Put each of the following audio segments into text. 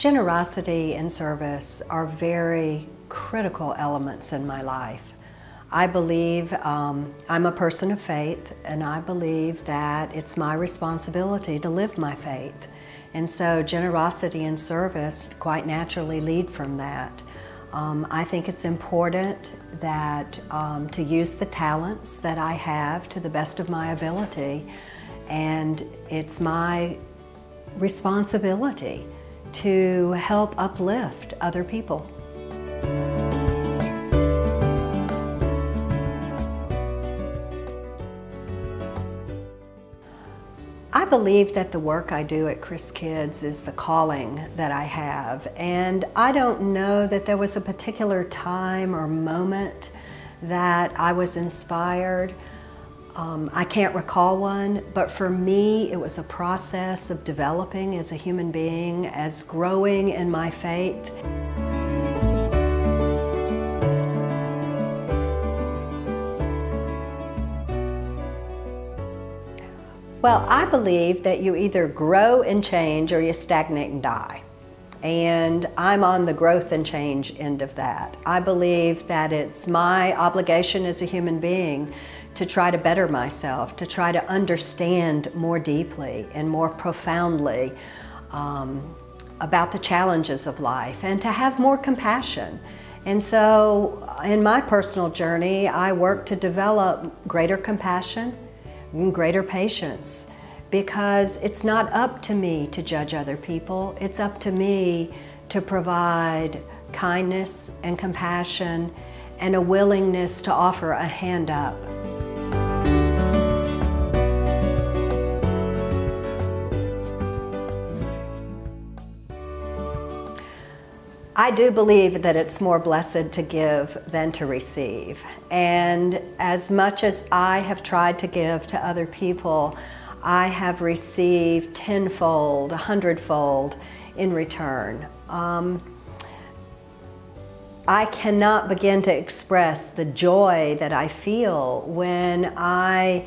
Generosity and service are very critical elements in my life. I believe I'm a person of faith, and I believe that it's my responsibility to live my faith. And so generosity and service quite naturally lead from that. I think it's important that to use the talents that I have to the best of my ability, and it's my responsibility to help uplift other people. I believe that the work I do at Chris Kids is the calling that I have, and I don't know that there was a particular time or moment that I was inspired. I can't recall one, but for me it was a process of developing as a human being, as growing in my faith. Well, I believe that you either grow and change or you stagnate and die. And I'm on the growth and change end of that. I believe that it's my obligation as a human being to try to better myself, to try to understand more deeply and more profoundly about the challenges of life, and to have more compassion. And so in my personal journey, I work to develop greater compassion and greater patience, because it's not up to me to judge other people. It's up to me to provide kindness and compassion and a willingness to offer a hand up. I do believe that it's more blessed to give than to receive. And as much as I have tried to give to other people, I have received tenfold, 100-fold in return. I cannot begin to express the joy that I feel when I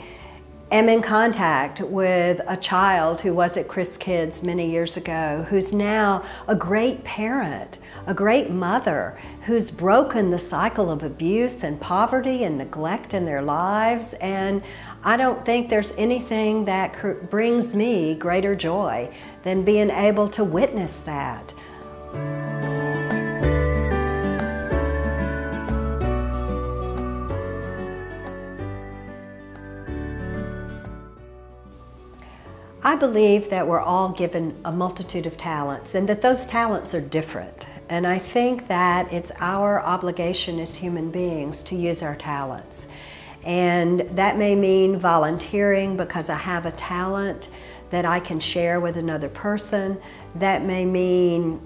am in contact with a child who was at Chris Kids many years ago, who's now a great parent, a great mother, who's broken the cycle of abuse and poverty and neglect in their lives. And I don't think there's anything that brings me greater joy than being able to witness that. I believe that we're all given a multitude of talents, and that those talents are different. And I think that it's our obligation as human beings to use our talents. And that may mean volunteering because I have a talent that I can share with another person. That may mean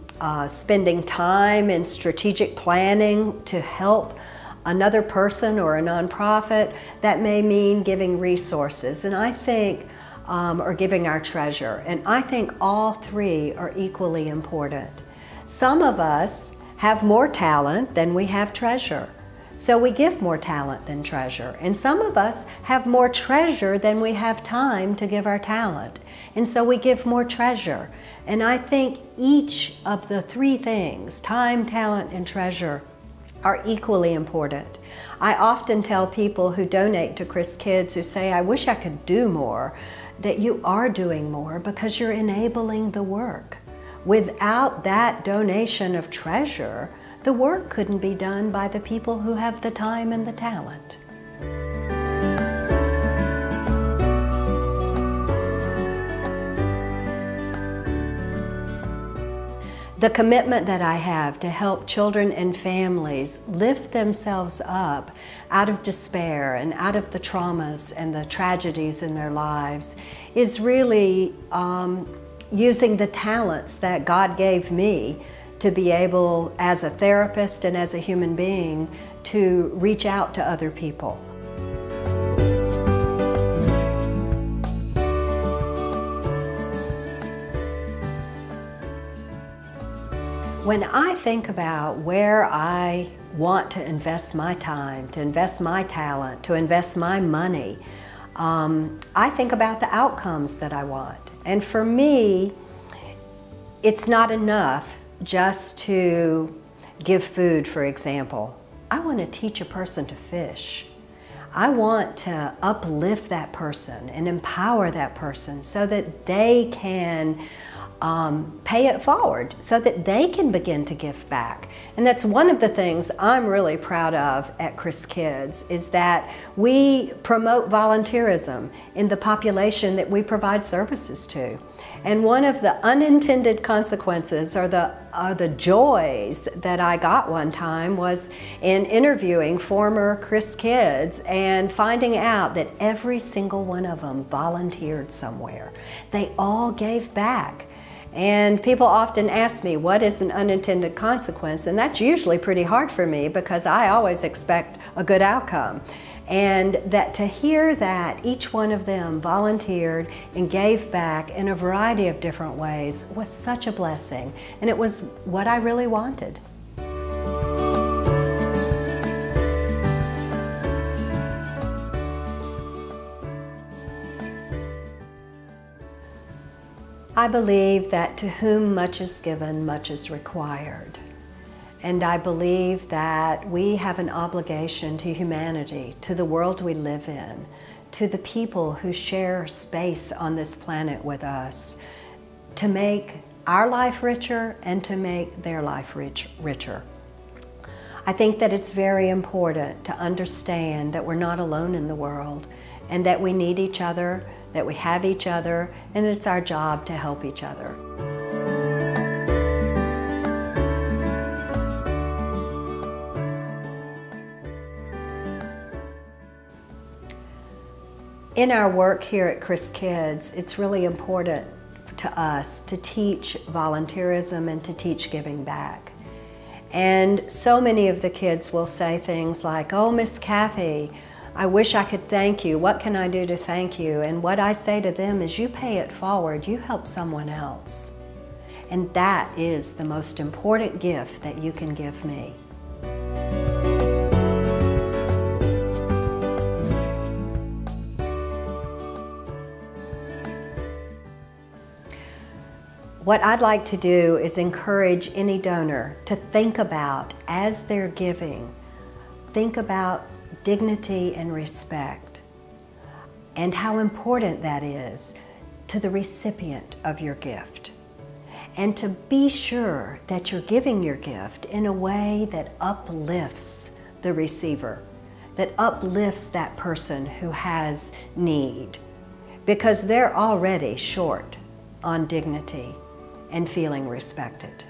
spending time in strategic planning to help another person or a nonprofit. That may mean giving resources. And I think or giving our treasure. And I think all three are equally important. Some of us have more talent than we have treasure, so we give more talent than treasure. And some of us have more treasure than we have time to give our talent, and so we give more treasure. And I think each of the three things, time, talent, and treasure, are equally important. I often tell people who donate to Chris Kids, who say, I wish I could do more, that you are doing more because you're enabling the work. Without that donation of treasure, the work couldn't be done by the people who have the time and the talent. The commitment that I have to help children and families lift themselves up out of despair and out of the traumas and the tragedies in their lives is really using the talents that God gave me to be able, as a therapist and as a human being, to reach out to other people. When I think about where I want to invest my time, to invest my talent, to invest my money, I think about the outcomes that I want. And for me, it's not enough just to give food, for example. I want to teach a person to fish. I want to uplift that person and empower that person so that they can pay it forward, so that they can begin to give back. And that's one of the things I'm really proud of at Chris Kids, is that we promote volunteerism in the population that we provide services to. And one of the unintended consequences, or the joys that I got one time, was in interviewing former Chris Kids and finding out that every single one of them volunteered somewhere. They all gave back. And people often ask me, what is an unintended consequence? And that's usually pretty hard for me, because I always expect a good outcome. And that to hear that each one of them volunteered and gave back in a variety of different ways was such a blessing. And it was what I really wanted. I believe that to whom much is given, much is required. And I believe that we have an obligation to humanity, to the world we live in, to the people who share space on this planet with us, to make our life richer and to make their life richer. I think that it's very important to understand that we're not alone in the world, and that we need each other, that we have each other, and it's our job to help each other. In our work here at Chris Kids, it's really important to us to teach volunteerism and to teach giving back. And so many of the kids will say things like, "Oh, Miss Kathy, I wish I could thank you. What can I do to thank you?" And what I say to them is, you pay it forward, you help someone else. And that is the most important gift that you can give me. What I'd like to do is encourage any donor to think about, as they're giving, think about dignity and respect, and how important that is to the recipient of your gift. And to be sure that you're giving your gift in a way that uplifts the receiver, that uplifts that person who has need, because they're already short on dignity and feeling respected.